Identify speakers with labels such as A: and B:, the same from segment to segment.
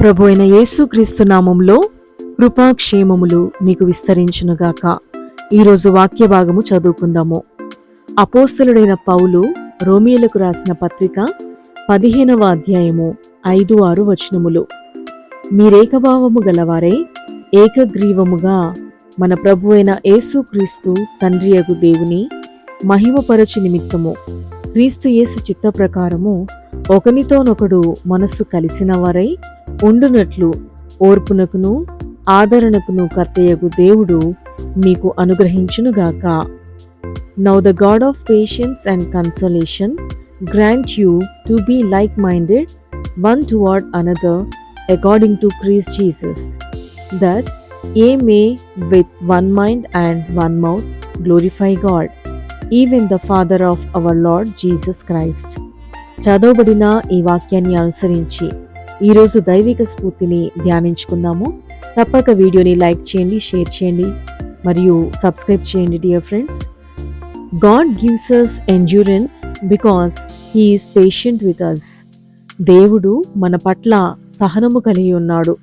A: ప్రభు అయిన యేసుక్రీస్తు నామములో కృపాక్షేమములు మీకు విస్తరించునుగాక. ఈరోజు వాక్య భాగము చదువుకుందాము. అపోస్తలుడైన పౌలు రోమీయులకు రాసిన పత్రిక 15వ అధ్యాయము 5-6 వచనములు. మీరేకభావము గలవారై ఏకగ్రీవముగా మన ప్రభు అయిన యేసుక్రీస్తు తండ్రియగు దేవుని మహిమపరచు నిమిత్తము క్రీస్తు యేసు చిత్త ప్రకారము ఒకనితోనొకడు మనస్సు కలిసిన వారై ఉండునట్లు ఓర్పునకును ఆదరణకును కర్తయగు దేవుడు మీకు అనుగ్రహించునుగాక. Now the God of patience and consolation grant you to be like-minded one toward another according to Christ Jesus, that ye may with one mind and one mouth glorify God, even the Father of our Lord Jesus Christ. చదవబడిన ఈ వాక్యాన్ని అనుసరించి ఈరోజు దైవిక స్ఫూర్తిని ధ్యానించుకుందాము. తప్పక వీడియోని like చేయండి, షేర్ చేయండి మరియు సబ్స్క్రైబ్ చేయండి. Dear friends, God gives us endurance because he is patient with us. దేవుడు మన పట్ల సహనము కలిగి ఉన్నాడు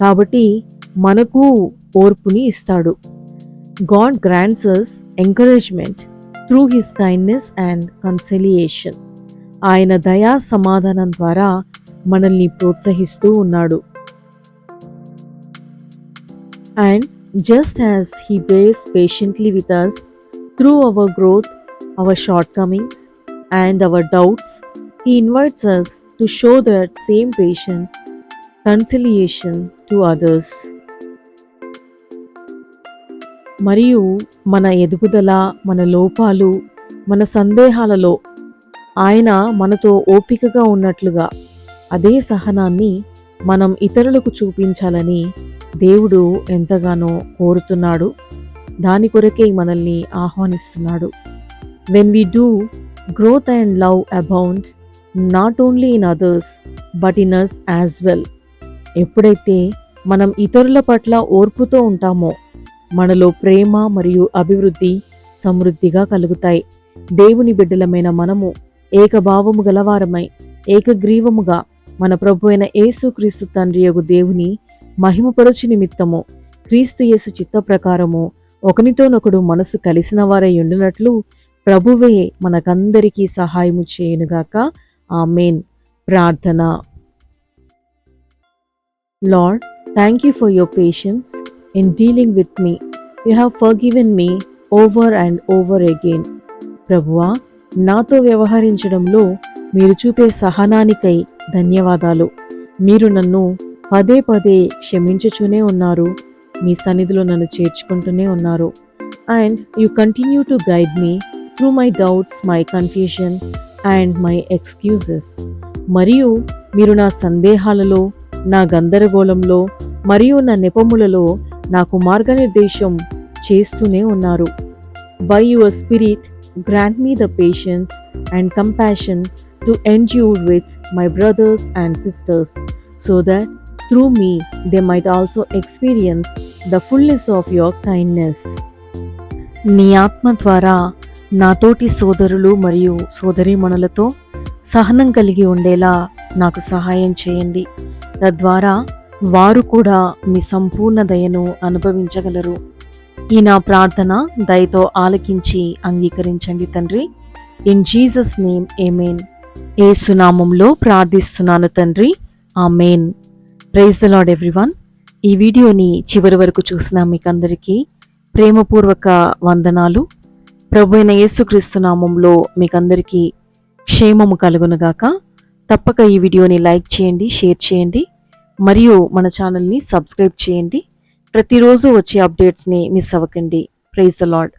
A: కాబట్టి మనకు ఓర్పుని ఇస్తాడు. God grants us encouragement through his kindness and conciliation. ఆయన దయా సమాధానం ద్వారా మనల్ని ప్రోత్సహిస్తూ ఉన్నాడు. And just as he bears patiently with us through our growth, our shortcomings and our doubts, he invites us to show that same patient conciliation to others. మరియు మన ఎదుగుదల, మన లోపాలు, మన సందేహాలలో ఆయన మనతో ఓపికగా ఉన్నట్లుగా అదే సహనాన్ని మనం ఇతరులకు చూపించాలని దేవుడు ఎంతగానో కోరుతున్నాడు. దాని కొరకే మనల్ని ఆహ్వానిస్తున్నాడు. When we do, growth and love abound, not only in others but in us as well. ఎప్పుడైతే మనం ఇతరుల పట్ల ఓర్పుతో ఉంటామో మనలో ప్రేమ మరియు అభివృద్ధి సమృద్ధిగా కలుగుతాయి. దేవుని బిడ్డలమైన మనము ఏకభావము గలవారమై ఏకగ్రీవముగా మన ప్రభు అయిన యేసుక్రీస్తు తండ్రియగు దేవుని మహిమపరచు నిమిత్తము క్రీస్తు యేసు చిత్త ప్రకారము ఒకనితోనొకడు మనసు కలిసిన వారై ఉండునట్లు ప్రభువే మనకందరికీ సహాయము చేయునుగాక. ఆమేన్. ప్రార్థన. Lord, thank you for your patience in dealing with me. You have forgiven me over and over again. ప్రభువా, నాతో వ్యవహరించడంలో మీరు చూపే సహనానికై ధన్యవాదాలు. మీరు నన్ను పదే పదే క్షమించుచూనే ఉన్నారు. మీ సన్నిధిలో నన్ను చేర్చుకుంటూనే ఉన్నారు. And you continue to guide me through my doubts, my confusion and my excuses. మరియు మీరు నా సందేహాలలో, నా గందరగోళంలో మరియు నా నెపములలో నాకు మార్గనిర్దేశం చేస్తూనే ఉన్నారు. By your spirit grant me the patience and compassion to endure with my brothers and sisters, so that through me they might also experience the fullness of your kindness. నీ ఆత్మ ద్వారా నాతోటి సోదరులు మరియు సోదరీమణులతో సహనం కలిగి ఉండేలా నాకు సహాయం చేయండి. తద్వారా వారు కూడా మీ సంపూర్ణ దయను అనుభవించగలరు. ఈ నా ప్రార్థన దయతో ఆలకించి అంగీకరించండి తండ్రి. In Jesus name amen. యేసు నామములో ప్రార్థిస్తున్నాను తండ్రి. Amen. Praise the lord everyone. ఈ వీడియోని చివరి వరకు చూసిన మీకందరికీ ప్రేమపూర్వక వందనాలు. ప్రభు అయిన యేసుక్రీస్తు నామములో మీకందరికీ క్షేమము కలుగునుగాక. తప్పక ఈ వీడియోని లైక్ చేయండి, షేర్ చేయండి మరియు మన ఛానల్ని సబ్స్క్రైబ్ చేయండి. ప్రతిరోజు వచ్చే అప్డేట్స్ని మిస్ అవ్వకండి. Praise the lord.